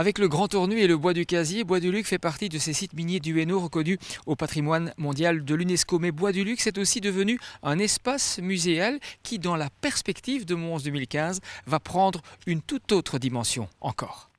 Avec le Grand Tournu et le Bois du Casier, Bois du Luc fait partie de ces sites miniers du Hainaut reconnus au patrimoine mondial de l'UNESCO. Mais Bois du Luc, c'est aussi devenu un espace muséal qui, dans la perspective de Mons 2015, va prendre une toute autre dimension encore.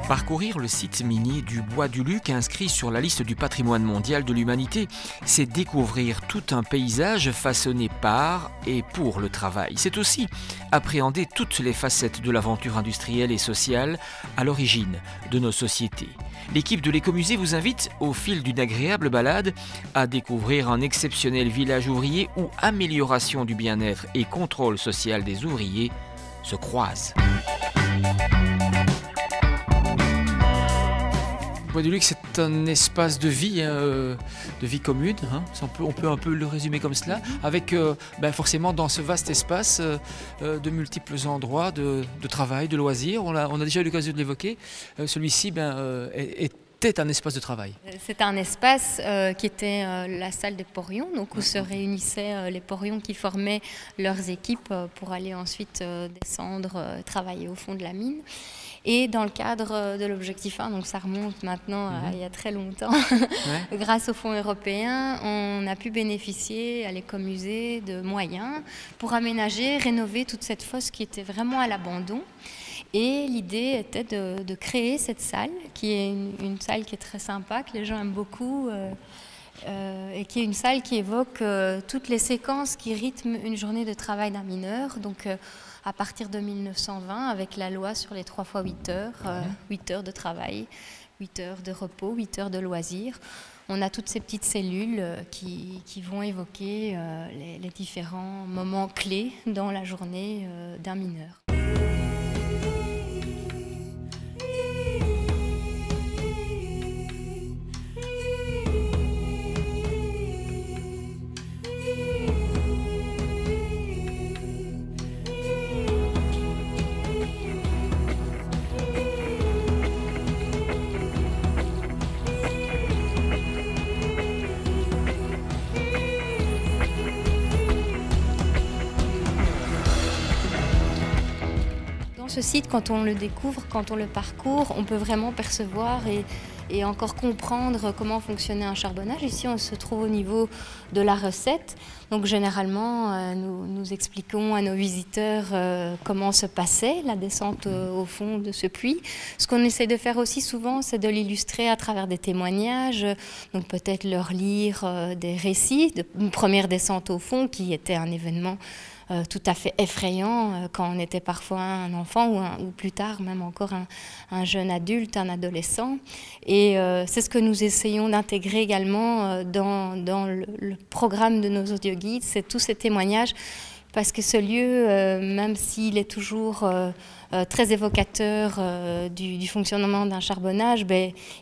Parcourir le site minier du Bois du Luc, inscrit sur la liste du patrimoine mondial de l'humanité, c'est découvrir tout un paysage façonné par et pour le travail. C'est aussi appréhender toutes les facettes de l'aventure industrielle et sociale à l'origine de nos sociétés. L'équipe de l'Écomusée vous invite, au fil d'une agréable balade, à découvrir un exceptionnel village ouvrier où amélioration du bien-être et contrôle social des ouvriers se croisent. Bois du Luc, c'est un espace de vie commune, hein. On peut un peu le résumer comme cela, avec forcément dans ce vaste espace de multiples endroits de travail, de loisirs. On a déjà eu l'occasion de l'évoquer. Celui-ci était un espace de travail. C'était un espace qui était la salle des porions, donc où se réunissaient les porions qui formaient leurs équipes pour aller ensuite descendre, travailler au fond de la mine. Et dans le cadre de l'objectif 1, donc ça remonte maintenant à il y a très longtemps, grâce aux fonds européens, on a pu bénéficier à l'Écomusée de moyens pour aménager, rénover toute cette fosse qui était vraiment à l'abandon. Et l'idée était de créer cette salle, qui est une salle qui est très sympa, que les gens aiment beaucoup, et qui est une salle qui évoque toutes les séquences qui rythment une journée de travail d'un mineur. Donc, à partir de 1920, avec la loi sur les 3 fois 8 heures, 8 heures de travail, 8 heures de repos, 8 heures de loisirs. On a toutes ces petites cellules qui vont évoquer les différents moments clés dans la journée d'un mineur. Ce site, quand on le découvre, quand on le parcourt, on peut vraiment percevoir et encore comprendre comment fonctionnait un charbonnage. Ici, on se trouve au niveau de la recette. Donc généralement, nous expliquons à nos visiteurs comment se passait la descente au fond de ce puits. Ce qu'on essaie de faire aussi souvent, c'est de l'illustrer à travers des témoignages. Donc peut-être leur lire des récits d'une première descente au fond qui était un événement tout à fait effrayant quand on était parfois un enfant ou plus tard même encore un jeune adulte, un adolescent. Et c'est ce que nous essayons d'intégrer également dans le programme de nos audioguides, c'est tous ces témoignages, parce que ce lieu, même s'il est toujours très évocateur du fonctionnement d'un charbonnage,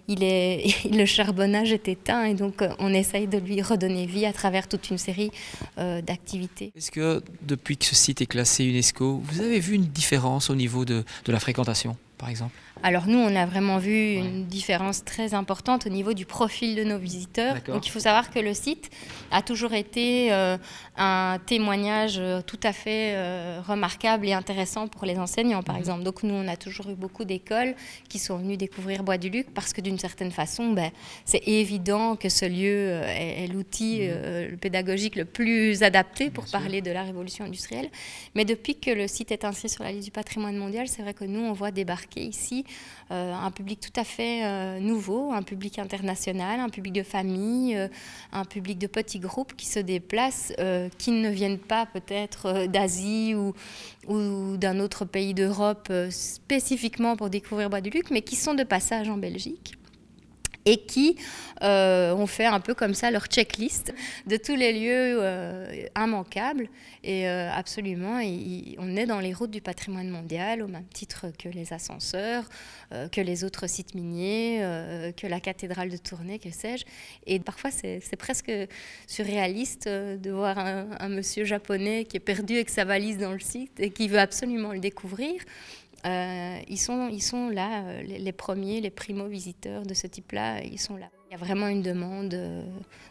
le charbonnage est éteint et donc on essaye de lui redonner vie à travers toute une série d'activités. Est-ce que depuis que ce site est classé UNESCO, vous avez vu une différence au niveau de la fréquentation, par exemple ? Alors nous, on a vraiment vu une différence très importante au niveau du profil de nos visiteurs. Donc il faut savoir que le site a toujours été un témoignage tout à fait remarquable et intéressant pour les enseignants, par exemple. Donc nous, on a toujours eu beaucoup d'écoles qui sont venues découvrir Bois du Luc parce que d'une certaine façon, c'est évident que ce lieu est l'outil pédagogique le plus adapté pour parler de la révolution industrielle. Mais depuis que le site est inscrit sur la liste du patrimoine mondial, c'est vrai que nous, on voit débarquer ici un public tout à fait nouveau, un public international, un public de famille, un public de petits groupes qui se déplacent, qui ne viennent pas peut-être d'Asie ou d'un autre pays d'Europe spécifiquement pour découvrir Bois du Luc, mais qui sont de passage en Belgique et qui ont fait un peu comme ça leur checklist de tous les lieux immanquables. Et absolument, on est dans les routes du patrimoine mondial, au même titre que les ascenseurs, que les autres sites miniers, que la cathédrale de Tournai, que sais-je. Et parfois, c'est presque surréaliste de voir un monsieur japonais qui est perdu avec sa valise dans le site et qui veut absolument le découvrir. Ils sont là, les premiers, les primo-visiteurs de ce type-là, ils sont là. Il y a vraiment une demande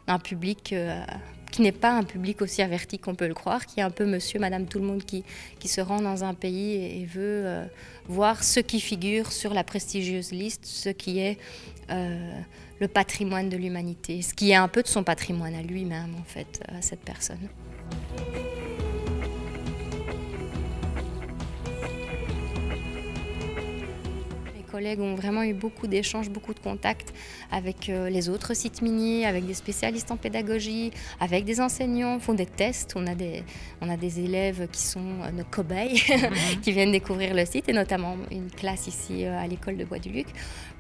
d'un public qui n'est pas un public aussi averti qu'on peut le croire, qui est un peu monsieur, madame, tout le monde qui se rend dans un pays et veut voir ce qui figure sur la prestigieuse liste, ce qui est le patrimoine de l'humanité, ce qui est un peu de son patrimoine à lui-même, en fait, à cette personne. Les collègues ont vraiment eu beaucoup d'échanges, beaucoup de contacts avec les autres sites miniers, avec des spécialistes en pédagogie, avec des enseignants, font des tests. On a des élèves qui sont nos cobayes, qui viennent découvrir le site, et notamment une classe ici à l'école de Bois-du-Luc,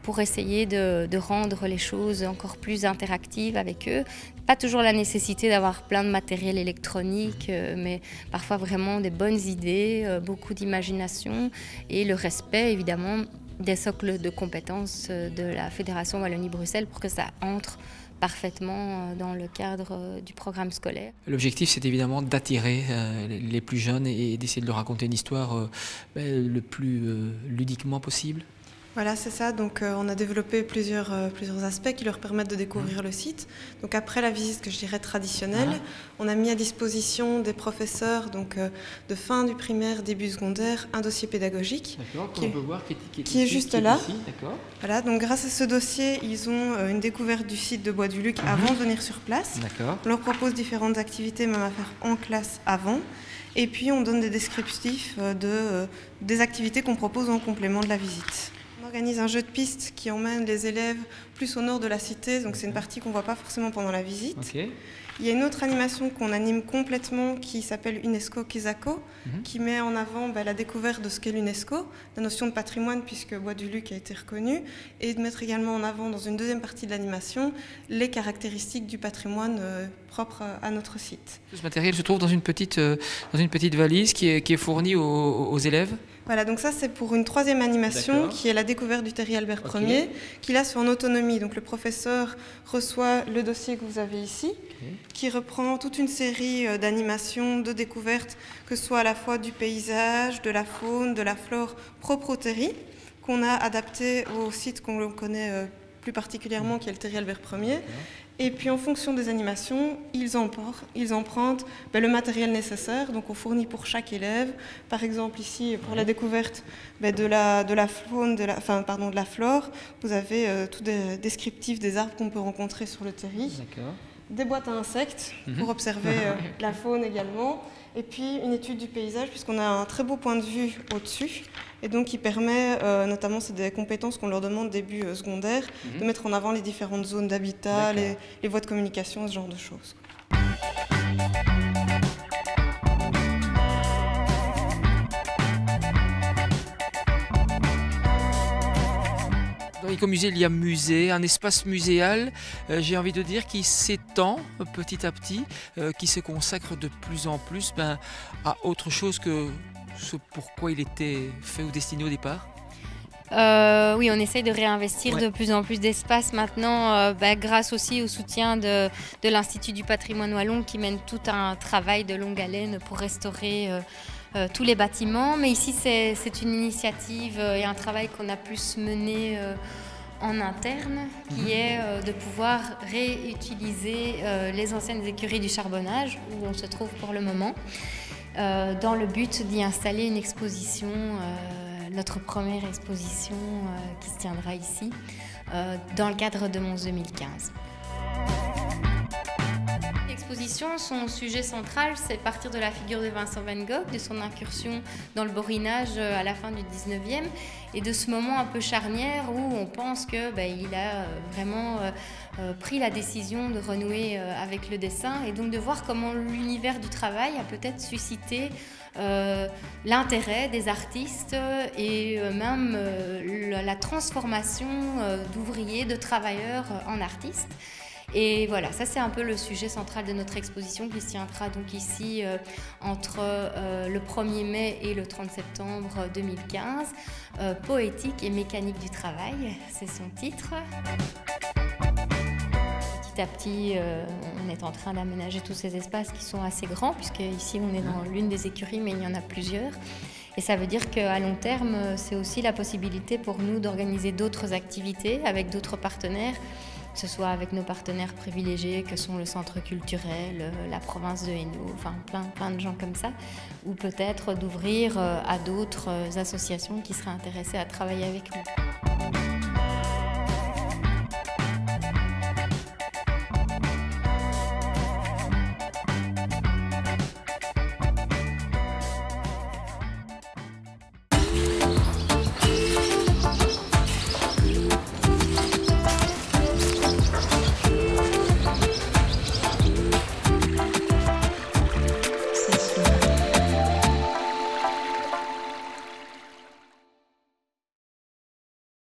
pour essayer de rendre les choses encore plus interactives avec eux. Pas toujours la nécessité d'avoir plein de matériel électronique, mais parfois vraiment des bonnes idées, beaucoup d'imagination et le respect évidemment des socles de compétences de la Fédération Wallonie-Bruxelles pour que ça entre parfaitement dans le cadre du programme scolaire. L'objectif, c'est évidemment d'attirer les plus jeunes et d'essayer de leur raconter une histoire le plus ludiquement possible. Voilà, c'est ça. Donc, on a développé plusieurs aspects qui leur permettent de découvrir le site. Donc, après la visite que je dirais traditionnelle, on a mis à disposition des professeurs de fin du primaire, début secondaire, un dossier pédagogique qui, on peut voir, qui est juste là. Ici, voilà, donc grâce à ce dossier, ils ont une découverte du site de Bois-du-Luc avant de venir sur place. On leur propose différentes activités, même à faire en classe avant. Et puis, on donne des descriptifs des activités qu'on propose en complément de la visite. On organise un jeu de piste qui emmène les élèves plus au nord de la cité, donc c'est une partie qu'on ne voit pas forcément pendant la visite. Il y a une autre animation qu'on anime complètement qui s'appelle UNESCO Kisako, qui met en avant la découverte de ce qu'est l'UNESCO, la notion de patrimoine puisque Bois-du-Luc a été reconnu, et de mettre également en avant dans une deuxième partie de l'animation les caractéristiques du patrimoine propre à notre site. Tout ce matériel se trouve dans une petite valise qui est fournie aux élèves. Voilà, donc ça c'est pour une troisième animation qui est la découverte du terrier Albert Ier, qui là c'est en autonomie. Donc le professeur reçoit le dossier que vous avez ici, qui reprend toute une série d'animations, de découvertes, que ce soit à la fois du paysage, de la faune, de la flore propre au terri, qu'on a adapté au site qu'on connaît plus particulièrement, qui est le terrier Albert Ier. Et puis en fonction des animations, ils empruntent le matériel nécessaire. Donc on fournit pour chaque élève, par exemple ici pour la découverte de la faune, de la flore, vous avez tout des descriptifs des arbres qu'on peut rencontrer sur le terri. Des boîtes à insectes pour observer la faune également. Et puis une étude du paysage, puisqu'on a un très beau point de vue au-dessus, et donc qui permet, notamment c'est des compétences qu'on leur demande début secondaire, de mettre en avant les différentes zones d'habitat, les voies de communication, ce genre de choses. Dans l'écomusée, il y a musée, un espace muséal, j'ai envie de dire, qui s'étend petit à petit, qui se consacre de plus en plus à autre chose que ce pourquoi il était fait ou destiné au départ. Oui, on essaye de réinvestir de plus en plus d'espace maintenant, grâce aussi au soutien de l'Institut du patrimoine wallon qui mène tout un travail de longue haleine pour restaurer tous les bâtiments. Mais ici, c'est une initiative et un travail qu'on a plus mené en interne, qui est de pouvoir réutiliser les anciennes écuries du charbonnage, où on se trouve pour le moment, dans le but d'y installer une exposition, notre première exposition qui se tiendra ici, dans le cadre de Mons 2015. L'exposition, son sujet central, c'est partir de la figure de Vincent van Gogh, de son incursion dans le borinage à la fin du 19e, et de ce moment un peu charnière où on pense qu'il a vraiment pris la décision de renouer avec le dessin, et donc de voir comment l'univers du travail a peut-être suscité l'intérêt des artistes et même la transformation d'ouvriers, de travailleurs en artistes. Et voilà, ça c'est un peu le sujet central de notre exposition qui se tiendra donc ici entre le 1er mai et le 30 septembre 2015. Poétique et mécanique du travail, c'est son titre. Petit à petit, on est en train d'aménager tous ces espaces qui sont assez grands, puisque ici on est dans l'une des écuries, mais il y en a plusieurs. Et ça veut dire qu'à long terme, c'est aussi la possibilité pour nous d'organiser d'autres activités avec d'autres partenaires que ce soit avec nos partenaires privilégiés que sont le centre culturel, la province de Hainaut, enfin plein de gens comme ça, ou peut-être d'ouvrir à d'autres associations qui seraient intéressées à travailler avec nous.